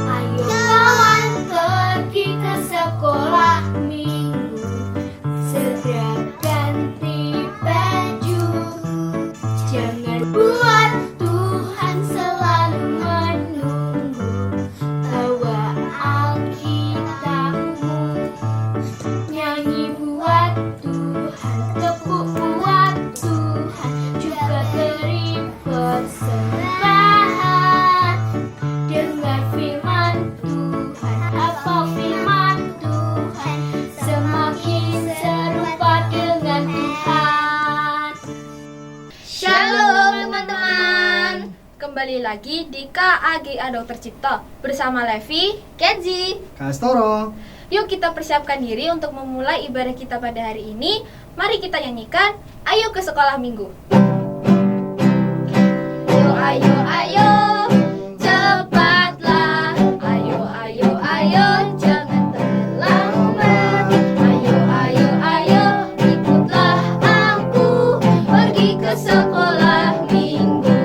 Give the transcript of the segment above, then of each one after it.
Ayo kawan pergi ke sekolah minggu, segera ganti baju. Jangan buat Tuhan selalu menunggu. Bawa Alkitabmu, nyanyi buat Tuhan, tepuk buat Tuhan, juga beri persembahan. Dengar firman Tuhan, hafal firman Tuhan, semakin serupa dengan Tuhan. Shalom teman-teman. Kembali lagi di KAGA Dokter Cipto bersama Levi, Kenzi, Kastoro. Yuk kita persiapkan diri untuk memulai ibadah kita pada hari ini. Mari kita nyanyikan Ayo ke Sekolah Minggu. Ayo, ayo, ayo, cepatlah. Ayo, ayo, ayo, jangan terlambat. Ayo, ayo, ayo, ikutlah aku pergi ke sekolah minggu.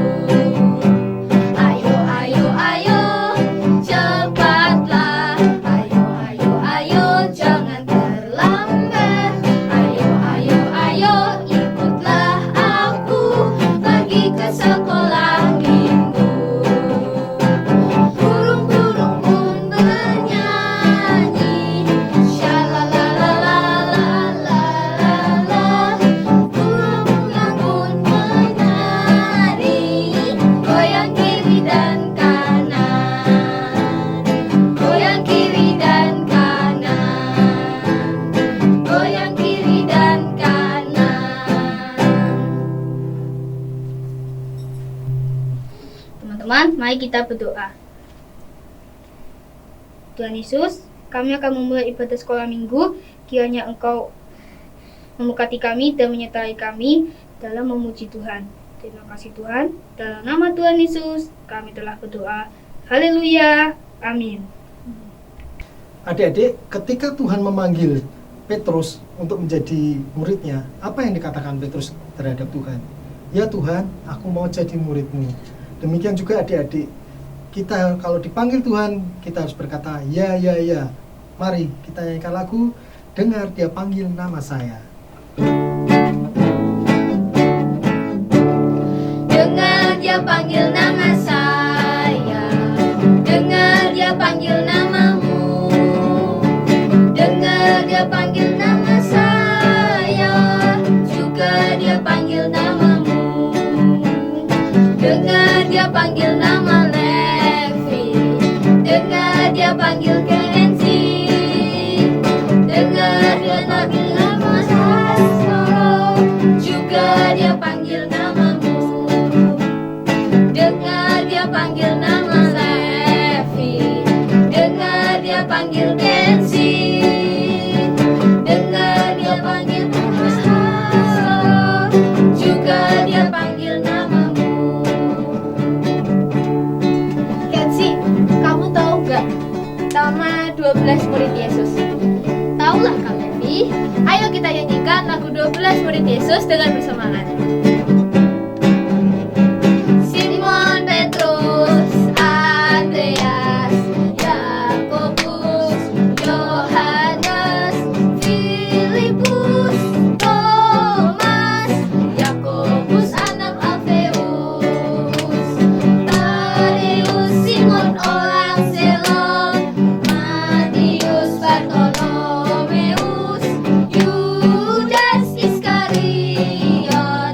Ayo, ayo, ayo, cepatlah. Ayo, ayo, ayo, jangan terlambat. Ayo, ayo, ayo, ikutlah aku pergi ke sekolah minggu. Burung-burung pun bernyanyi, shalalalalalalalala. Bunga-bunga pun menari, goyang kiri dan kanan, goyang kiri dan kanan, goyang kiri dan kanan. Teman-teman, mari kita berdoa. Tuhan Yesus, kami akan memulai ibadah sekolah minggu. Kiranya Engkau memberkati kami dan menyertai kami dalam memuji Tuhan. Terima kasih Tuhan. Dalam nama Tuhan Yesus, kami telah berdoa. Haleluya. Amin. Adik-adik, ketika Tuhan memanggil Petrus untuk menjadi muridnya, apa yang dikatakan Petrus terhadap Tuhan? Ya Tuhan, aku mau jadi muridmu. Demikian juga adik-adik, kita kalau dipanggil Tuhan, kita harus berkata, ya, ya, ya. Mari kita nyanyikan lagu, dengar dia panggil nama saya. Dengar dia panggil nama saya, dengar dia panggil namamu, dengar dia panggil nama saya, juga dia panggil namamu. Dengar dia panggil nama Levi, dengar dia panggil Kenzi, dengar dia panggil nama Kastoro, juga dia panggil namamu. Dengar dia panggil nama Levi, dengar dia panggil Kenzi, dengar dia panggil nama Kastoro, juga dia panggil namamu. Kenzi, kamu tahu gak nama 12 murid Yesus? Taulah Kak Levi. Ayo kita nyanyikan lagu 12 murid Yesus dengan bersemangat. Simon Petrus, Andreas, Yakobus, Yohanes, Filipus, Thomas, Yakobus anak Alfeus, Tadeus, Simon orang Selon, Matius, Bartolomeus, Yudas Iskariot,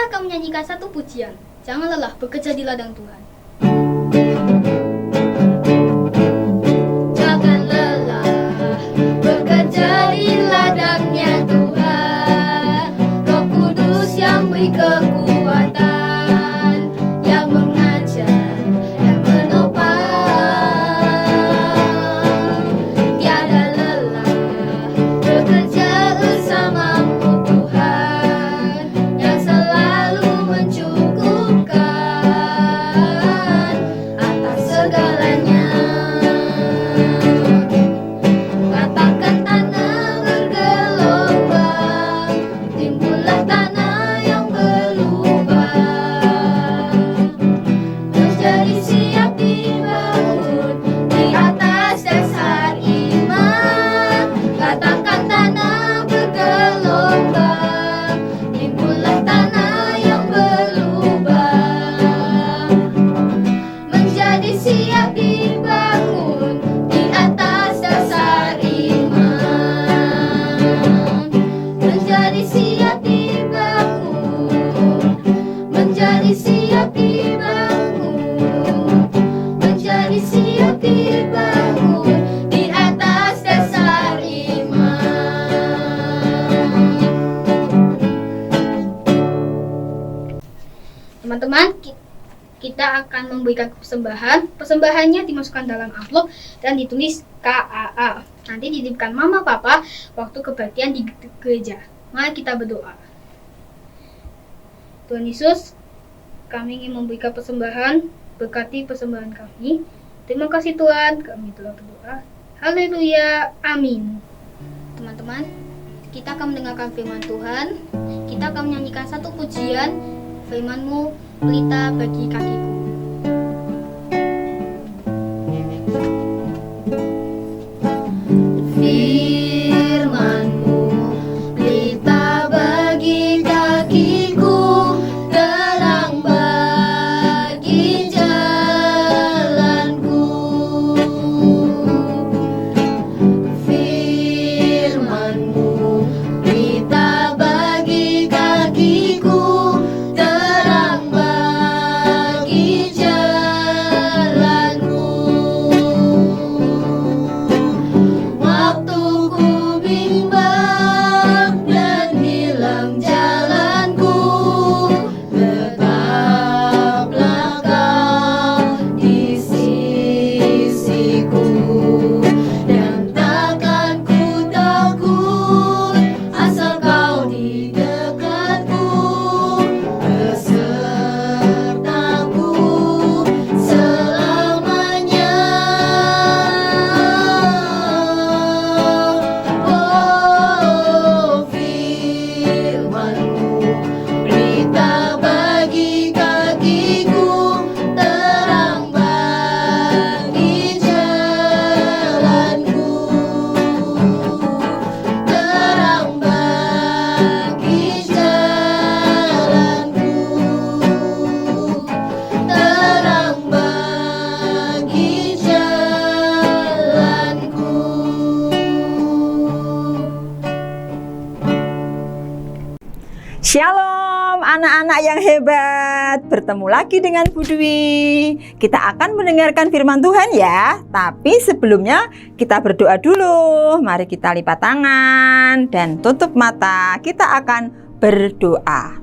kita akan menyanyikan satu pujian. Jangan lelah bekerja di ladang Tuhan. Jangan lelah bekerja di ladangnya Tuhan. Roh Kudus yang beri kekuatan, yang mengajar, yang menopang. Tiada lelah bekerja bersamamu Tuhan, yang selalu mencukupkan atas segalanya. Katakan tanah bergelombang, timbullah tanah yang berlubang, menjadi siap dibangun di atas dasar iman. Katakan tanah bergelombang, timbullah tanah yang berlubang, menjadi siap dibangun di atas dasar iman. Menjadi siap dibangun, menjadi siap dibangun, menjadi siap dibangun di atas dasar iman. Teman-teman, kita akan memberikan persembahan. Persembahannya dimasukkan dalam amplop dan ditulis KAA. Nanti dititipkan mama papa waktu kebaktian di gereja. Mari kita berdoa. Tuhan Yesus, kami ingin memberikan persembahan. Berkati persembahan kami. Terima kasih Tuhan, kami telah berdoa. Haleluya, amin. Teman-teman, kita akan mendengarkan firman Tuhan. Kita akan menyanyikan satu pujian. Firman-Mu pelita bagi kakiku. Firman-Mu pelita bagi kakiku, terang bagi jalanku. Firman-Mu pelita bagi kakiku, terang bagi jalanku. Waktu ku bimbang dan hilang jalanku, tetaplah Kau di sisiku, dan takkan ku takut asal Kau di dekatku, besertaku selamanya. Oh, firman-Mu pelita bagi kakiku, terang bagi jalanku, terang bagi jalanku, terang bagi jalanku. Shalom anak-anak yang hebat. Bertemu lagi dengan Bu Dwi. Kita akan mendengarkan firman Tuhan ya. Tapi sebelumnya kita berdoa dulu. Mari kita lipat tangan dan tutup mata. Kita akan berdoa.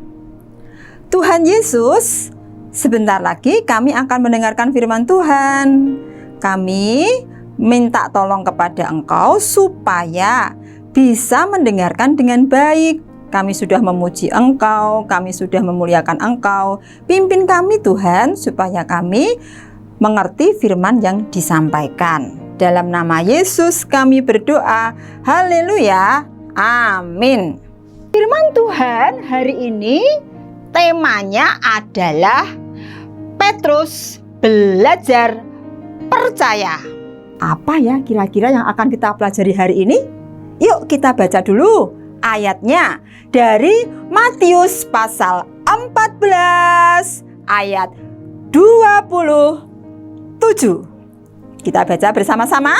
Tuhan Yesus, sebentar lagi kami akan mendengarkan firman Tuhan. Kami minta tolong kepada Engkau supaya bisa mendengarkan dengan baik. Kami sudah memuji Engkau, kami sudah memuliakan Engkau. Pimpin kami Tuhan, supaya kami mengerti firman yang disampaikan. Dalam nama Yesus kami berdoa. Haleluya. Amin. Firman Tuhan hari ini temanya adalah Petrus belajar percaya. Apa ya kira-kira yang akan kita pelajari hari ini? Yuk kita baca dulu ayatnya dari Matius pasal 14 ayat 27. Kita baca bersama-sama.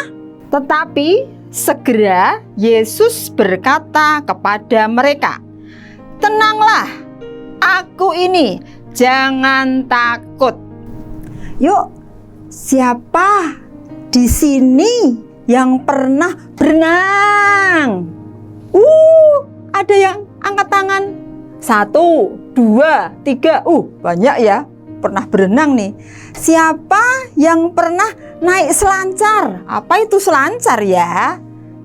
Tetapi segera Yesus berkata kepada mereka, "Tenanglah, Aku ini, jangan takut. Yuk, siapa di sini yang pernah berenang? Ada yang angkat tangan. 1, 2, 3. Banyak ya, pernah berenang nih. Siapa yang pernah naik selancar? Apa itu selancar ya?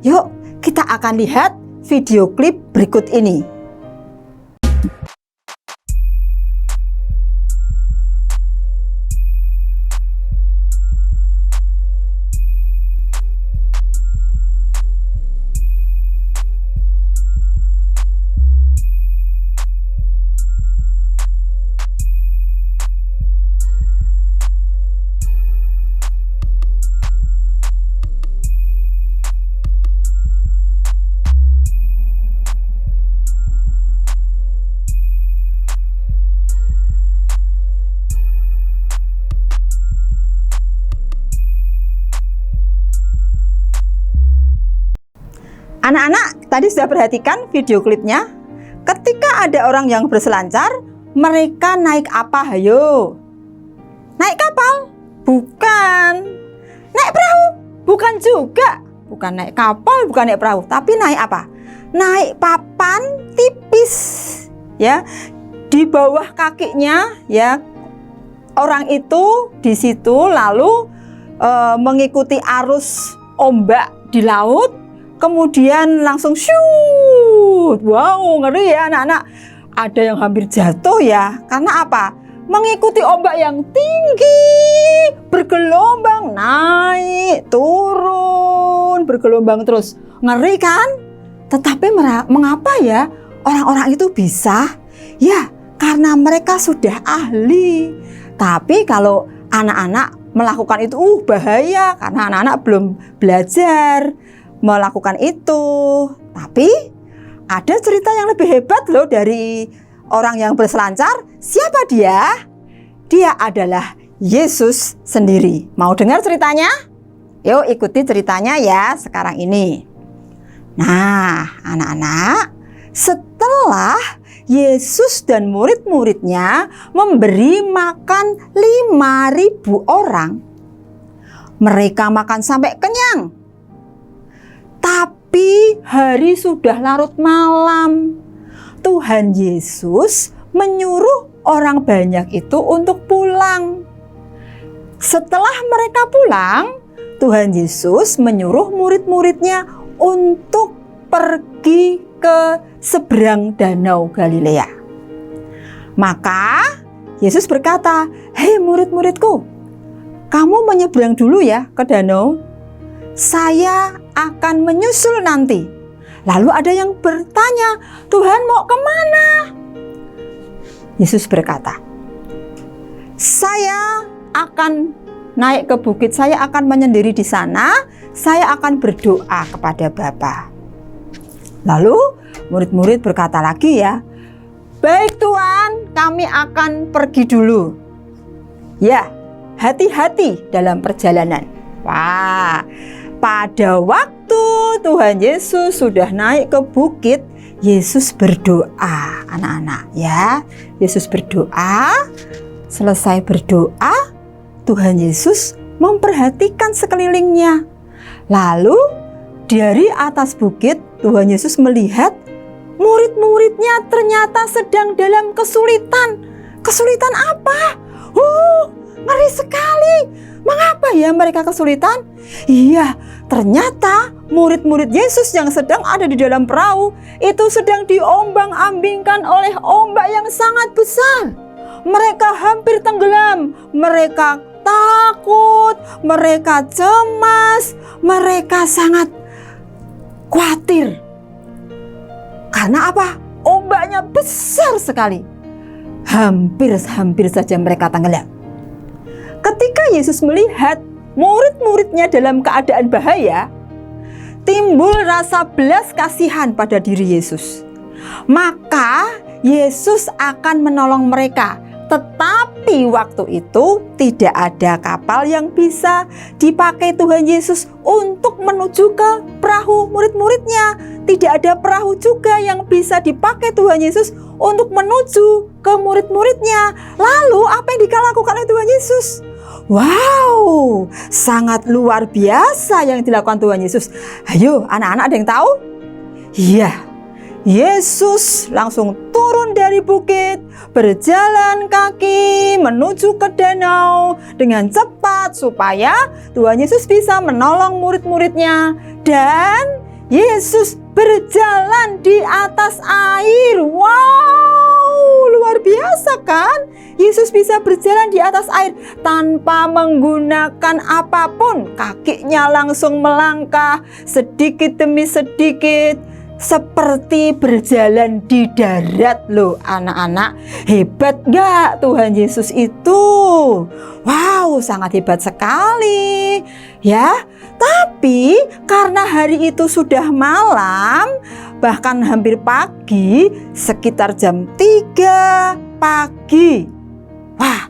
Yuk, kita akan lihat video klip berikut ini. Anak-anak tadi sudah perhatikan video klipnya. Ketika ada orang yang berselancar, mereka naik apa? Hayo. Naik kapal? Bukan. Naik perahu? Bukan juga. Bukan naik kapal, bukan naik perahu, tapi naik apa? Naik papan tipis. Ya. Di bawah kakinya ya orang itu di situ lalu mengikuti arus ombak di laut. Kemudian langsung shoot. Wow, ngeri ya anak-anak. Ada yang hampir jatuh ya. Karena apa? Mengikuti ombak yang tinggi, bergelombang, naik, turun, bergelombang terus. Ngeri kan? Tetapi mengapa ya orang-orang itu bisa? Ya, karena mereka sudah ahli. Tapi kalau anak-anak melakukan itu bahaya karena anak-anak belum belajar melakukan itu. Tapi ada cerita yang lebih hebat loh dari orang yang berselancar. Siapa dia? Dia adalah Yesus sendiri. Mau dengar ceritanya? Yuk ikuti ceritanya ya sekarang ini. Nah, anak-anak, setelah Yesus dan murid-muridnya memberi makan 5.000 orang, mereka makan sampai kenyang. Tapi hari sudah larut malam. Tuhan Yesus menyuruh orang banyak itu untuk pulang. Setelah mereka pulang, Tuhan Yesus menyuruh murid-muridnya untuk pergi ke seberang danau Galilea. Maka Yesus berkata, "Hei murid-muridku, kamu menyeberang dulu ya ke danau. Saya akan menyusul nanti." Lalu ada yang bertanya, "Tuhan mau kemana?" Yesus berkata, "Saya akan naik ke bukit, saya akan menyendiri di sana, saya akan berdoa kepada Bapa." Lalu murid-murid berkata lagi ya, "Baik Tuhan, kami akan pergi dulu." Ya, hati-hati dalam perjalanan. Wah, pada waktu Tuhan Yesus sudah naik ke bukit, Yesus berdoa, anak-anak ya. Yesus berdoa, selesai berdoa, Tuhan Yesus memperhatikan sekelilingnya. Lalu dari atas bukit Tuhan Yesus melihat murid-muridnya ternyata sedang dalam kesulitan. Kesulitan apa? Ngeri sekali. Mengapa ya mereka kesulitan? Iya, ternyata murid-murid Yesus yang sedang ada di dalam perahu itu sedang diombang-ambingkan oleh ombak yang sangat besar. Mereka hampir tenggelam, mereka takut, mereka cemas, mereka sangat khawatir. Karena apa? Ombaknya besar sekali. Hampir saja mereka tenggelam. Ketika Yesus melihat murid-muridnya dalam keadaan bahaya, timbul rasa belas kasihan pada diri Yesus. Maka Yesus akan menolong mereka Tetapi waktu itu tidak ada kapal yang bisa dipakai Tuhan Yesus untuk menuju ke perahu murid-muridnya. Tidak ada perahu juga yang bisa dipakai Tuhan Yesus untuk menuju ke murid-muridnya. Lalu apa yang dilakukan oleh Tuhan Yesus? Wow, sangat luar biasa yang dilakukan Tuhan Yesus. Ayo anak-anak, ada yang tahu? Iya, Yesus langsung turun dari bukit, berjalan kaki menuju ke danau dengan cepat supaya Tuhan Yesus bisa menolong murid-muridnya. Dan Yesus berjalan di atas air. Wow, luar biasa kan? Yesus bisa berjalan di atas air tanpa menggunakan apapun. Kakinya langsung melangkah sedikit demi sedikit, seperti berjalan di darat loh anak-anak. Hebat gak Tuhan Yesus itu? Wow, sangat hebat sekali ya. Tapi karena hari itu sudah malam, bahkan hampir pagi, sekitar jam 3 pagi. Wah,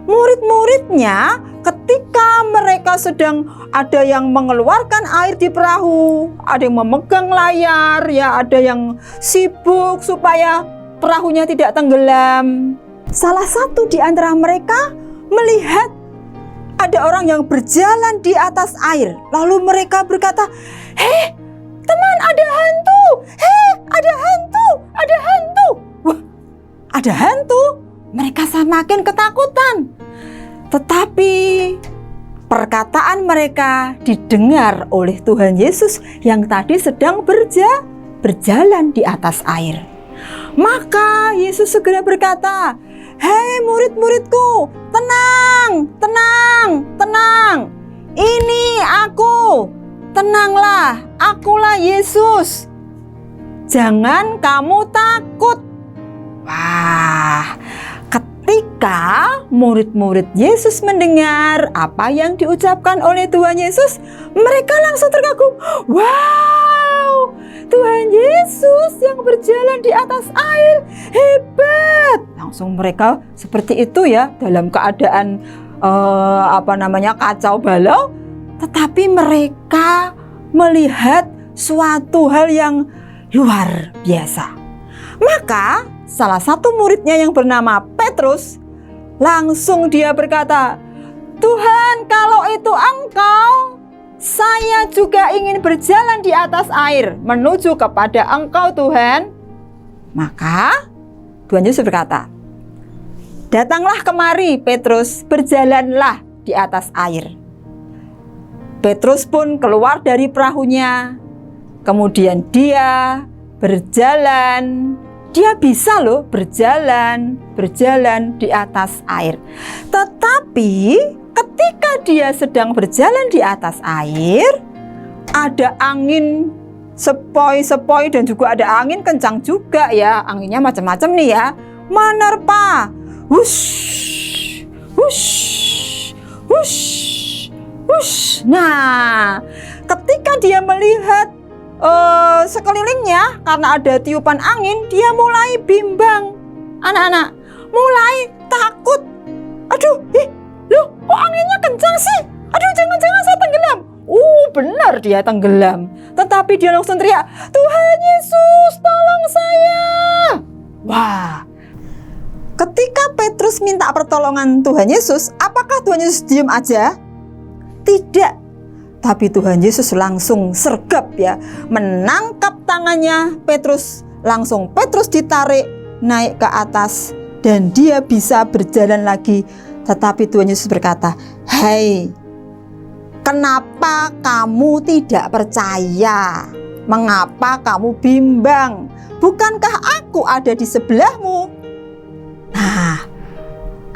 murid-muridnya ketika mereka sedang ada yang mengeluarkan air di perahu, ada yang memegang layar, ya ada yang sibuk supaya perahunya tidak tenggelam. Salah satu di antara mereka melihat ada orang yang berjalan di atas air. Lalu mereka berkata, "Hei, teman, ada hantu! Hei, ada hantu! Ada hantu!" Wah, ada hantu? Mereka semakin ketakutan. Tetapi perkataan mereka didengar oleh Tuhan Yesus yang tadi sedang berjalan di atas air. Maka Yesus segera berkata, "Hei murid-muridku, tenang, tenang, tenang. Ini aku. Tenanglah, akulah Yesus. Jangan kamu takut." Wah, ketika murid-murid Yesus mendengar apa yang diucapkan oleh Tuhan Yesus, mereka langsung terkagum. Wow, Tuhan Yesus yang berjalan di atas air, hebat. Langsung mereka seperti itu ya, dalam keadaan kacau balau. Tetapi mereka melihat suatu hal yang luar biasa. Maka salah satu muridnya yang bernama Petrus, langsung dia berkata, "Tuhan, kalau itu Engkau, saya juga ingin berjalan di atas air menuju kepada Engkau, Tuhan." Maka Tuhan Yesus berkata, "Datanglah kemari, Petrus, berjalanlah di atas air." Petrus pun keluar dari perahunya. Kemudian dia berjalan. Dia bisa loh berjalan di atas air. Tetapi ketika dia sedang berjalan di atas air, ada angin sepoi-sepoi dan juga ada angin kencang juga ya. Anginnya macam-macam nih ya. Menerpa. Wush, wush, wush, wush. Nah, ketika dia melihat sekelilingnya, karena ada tiupan angin, dia mulai bimbang. Anak-anak mulai takut. Aduh, loh, kok anginnya kencang sih? Aduh, jangan-jangan saya tenggelam. Benar dia tenggelam. Tetapi dia langsung teriak, "Tuhan Yesus, tolong saya!" Wah, ketika Petrus minta pertolongan Tuhan Yesus, apakah Tuhan Yesus diam aja? Tidak. Tapi Tuhan Yesus langsung sergap ya, menangkap tangannya Petrus. Langsung Petrus ditarik naik ke atas dan dia bisa berjalan lagi. Tetapi Tuhan Yesus berkata, "Hei, kenapa kamu tidak percaya? Mengapa kamu bimbang? Bukankah aku ada di sebelahmu?" Nah,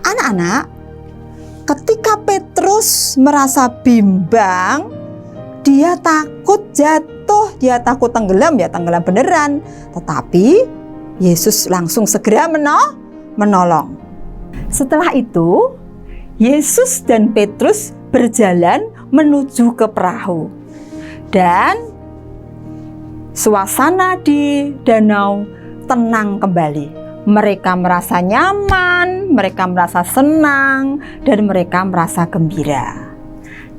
anak-anak, ketika Petrus merasa bimbang, dia takut jatuh, dia takut tenggelam, ya tenggelam beneran. Tetapi Yesus langsung segera menolong. Setelah itu, Yesus dan Petrus berjalan menuju ke perahu. Dan suasana di danau tenang kembali. Mereka merasa nyaman, mereka merasa senang, dan mereka merasa gembira.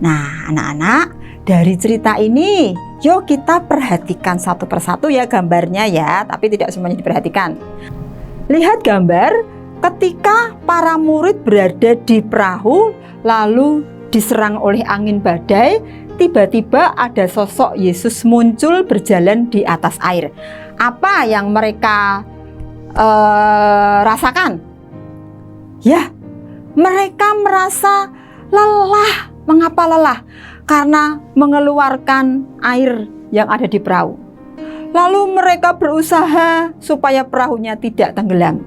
Nah, anak-anak, dari cerita ini, yuk kita perhatikan satu persatu ya gambarnya ya, tapi tidak semuanya diperhatikan. Lihat gambar ketika para murid berada di perahu, lalu diserang oleh angin badai, tiba-tiba ada sosok Yesus muncul berjalan di atas air. Apa yang mereka rasakan? Ya, mereka merasa lelah. Mengapa lelah? Karena mengeluarkan air yang ada di perahu. Lalu mereka berusaha supaya perahunya tidak tenggelam.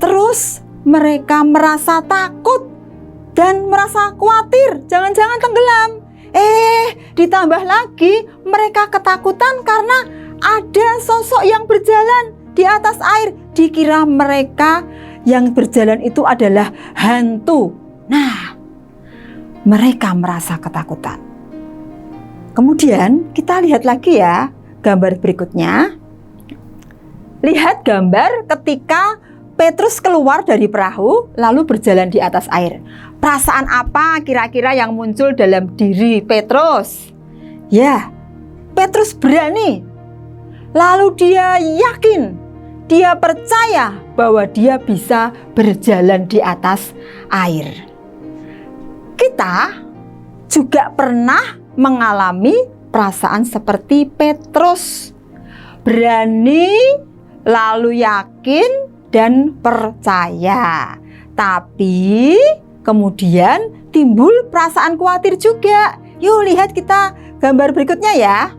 Terus mereka merasa takut dan merasa khawatir jangan-jangan tenggelam. Ditambah lagi mereka ketakutan karena ada sosok yang berjalan di atas air. Dikira mereka yang berjalan itu adalah hantu. Nah, mereka merasa ketakutan. Kemudian kita lihat lagi ya gambar berikutnya. Lihat gambar ketika Petrus keluar dari perahu lalu berjalan di atas air. Perasaan apa kira-kira yang muncul dalam diri Petrus? Ya, Petrus berani. Lalu dia yakin, dia percaya bahwa dia bisa berjalan di atas air. Kita juga pernah mengalami perasaan seperti Petrus. Berani, lalu yakin dan percaya. Tapi kemudian timbul perasaan khawatir juga. Yuk lihat kita gambar berikutnya ya.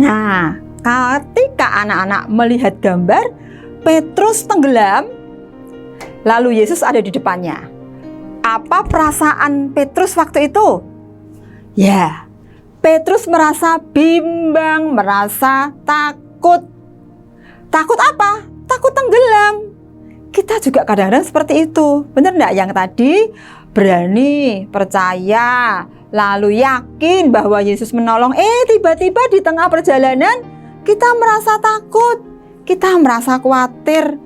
Nah, ketika anak-anak melihat gambar Petrus tenggelam, lalu Yesus ada di depannya. Apa perasaan Petrus waktu itu? Ya, Petrus merasa bimbang, merasa takut. Takut apa? Takut tenggelam. Kita juga kadang-kadang seperti itu. Benar enggak yang tadi? Berani, percaya, lalu yakin bahwa Yesus menolong. Tiba-tiba di tengah perjalanan kita merasa takut. Kita merasa khawatir.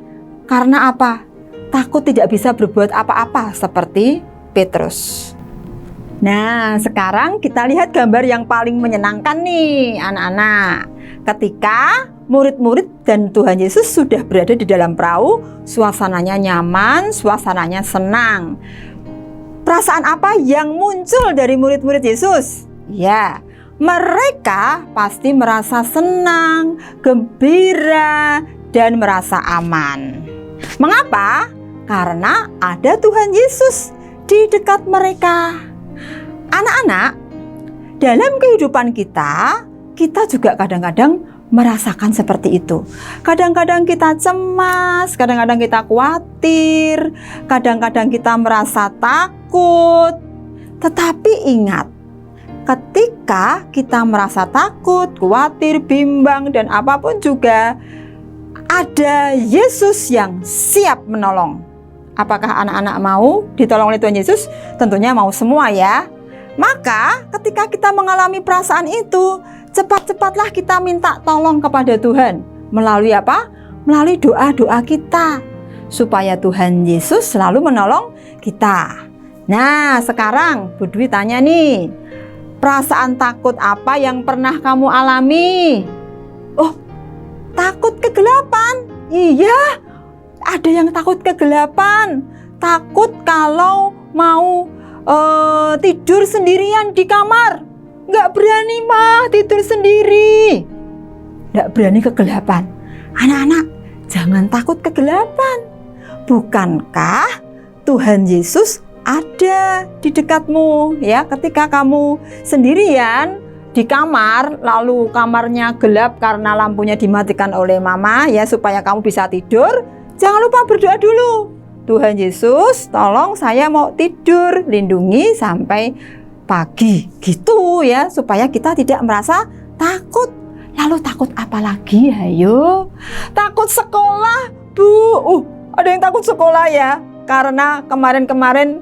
Karena apa? Takut tidak bisa berbuat apa-apa seperti Petrus. Nah, sekarang kita lihat gambar yang paling menyenangkan nih anak-anak. Ketika murid-murid dan Tuhan Yesus sudah berada di dalam perahu, suasananya nyaman, suasananya senang. Perasaan apa yang muncul dari murid-murid Yesus? Ya, mereka pasti merasa senang, gembira, dan merasa aman. Mengapa? Karena ada Tuhan Yesus di dekat mereka. Anak-anak, dalam kehidupan kita juga kadang-kadang merasakan seperti itu. Kadang-kadang kita cemas, kadang-kadang kita khawatir, kadang-kadang kita merasa takut. Tetapi ingat, ketika kita merasa takut, khawatir, bimbang, dan apapun juga, ada Yesus yang siap menolong. Apakah anak-anak mau ditolong oleh Tuhan Yesus? Tentunya mau semua ya. Maka ketika kita mengalami perasaan itu, cepat-cepatlah kita minta tolong kepada Tuhan. Melalui apa? Melalui doa-doa kita. Supaya Tuhan Yesus selalu menolong kita. Nah, sekarang Bu Dwi tanya nih, perasaan takut apa yang pernah kamu alami? Oh, takut kegelapan. Iya, ada yang takut kegelapan. Takut kalau mau tidur sendirian di kamar. Nggak berani mah tidur sendiri. Nggak berani kegelapan. Anak-anak, jangan takut kegelapan. Bukankah Tuhan Yesus ada di dekatmu ya? Ketika kamu sendirian di kamar, lalu kamarnya gelap karena lampunya dimatikan oleh mama ya, supaya kamu bisa tidur, jangan lupa berdoa dulu. Tuhan Yesus, tolong saya mau tidur, lindungi sampai pagi gitu ya, supaya kita tidak merasa takut. Lalu takut apa lagi? Ayo, takut sekolah, Bu. Ada yang takut sekolah ya, karena kemarin-kemarin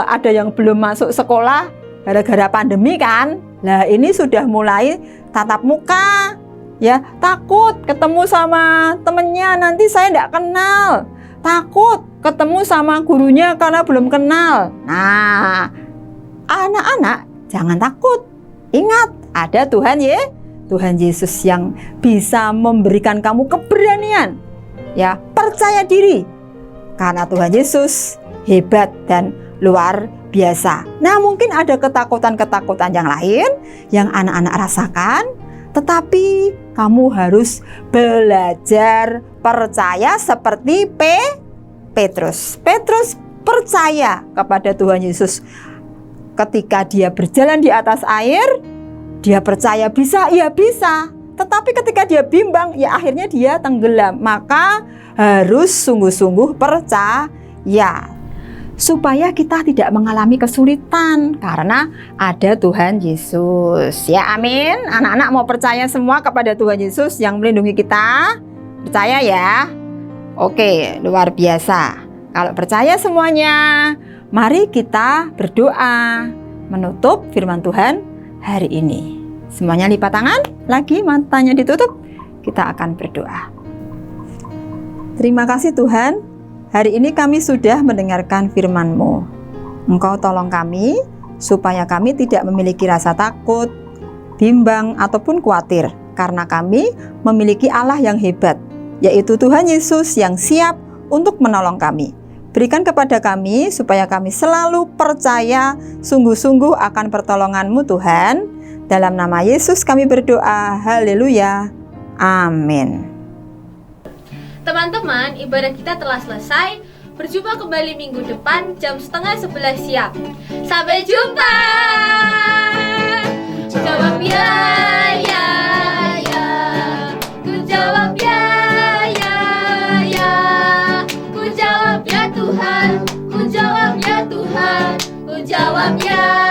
ada yang belum masuk sekolah gara-gara pandemi kan. Nah, ini sudah mulai tatap muka. Ya, takut ketemu sama temennya, nanti saya tidak kenal. Takut ketemu sama gurunya karena belum kenal. Nah, anak-anak jangan takut. Ingat, ada Tuhan ya, Tuhan Yesus yang bisa memberikan kamu keberanian. Ya, percaya diri. Karena Tuhan Yesus hebat dan luar biasa. Nah, mungkin ada ketakutan-ketakutan yang lain yang anak-anak rasakan, tetapi kamu harus belajar percaya seperti Petrus. Petrus percaya kepada Tuhan Yesus. Ketika dia berjalan di atas air, dia percaya bisa, ya bisa. Tetapi ketika dia bimbang, ya akhirnya dia tenggelam. Maka harus sungguh-sungguh percaya supaya kita tidak mengalami kesulitan karena ada Tuhan Yesus. Ya, amin. Anak-anak mau percaya semua kepada Tuhan Yesus yang melindungi kita? Percaya ya? Oke, luar biasa. Kalau percaya semuanya, mari kita berdoa menutup firman Tuhan hari ini. Semuanya lipat tangan, lagi matanya ditutup. Kita akan berdoa. Terima kasih Tuhan, hari ini kami sudah mendengarkan firman-Mu. Engkau tolong kami supaya kami tidak memiliki rasa takut, bimbang ataupun khawatir, karena kami memiliki Allah yang hebat, yaitu Tuhan Yesus yang siap untuk menolong kami. Berikan kepada kami supaya kami selalu percaya sungguh-sungguh akan pertolongan-Mu Tuhan. Dalam nama Yesus kami berdoa. Haleluya. Amin. Teman-teman, ibadah kita telah selesai. Berjumpa kembali minggu depan jam 10:30 siang. Sampai jumpa. Jawab ya, ya, ya. Ku jawab ya, ya, ya. Ku jawab ya Tuhan. Ku jawab ya Tuhan. Ku jawab ya.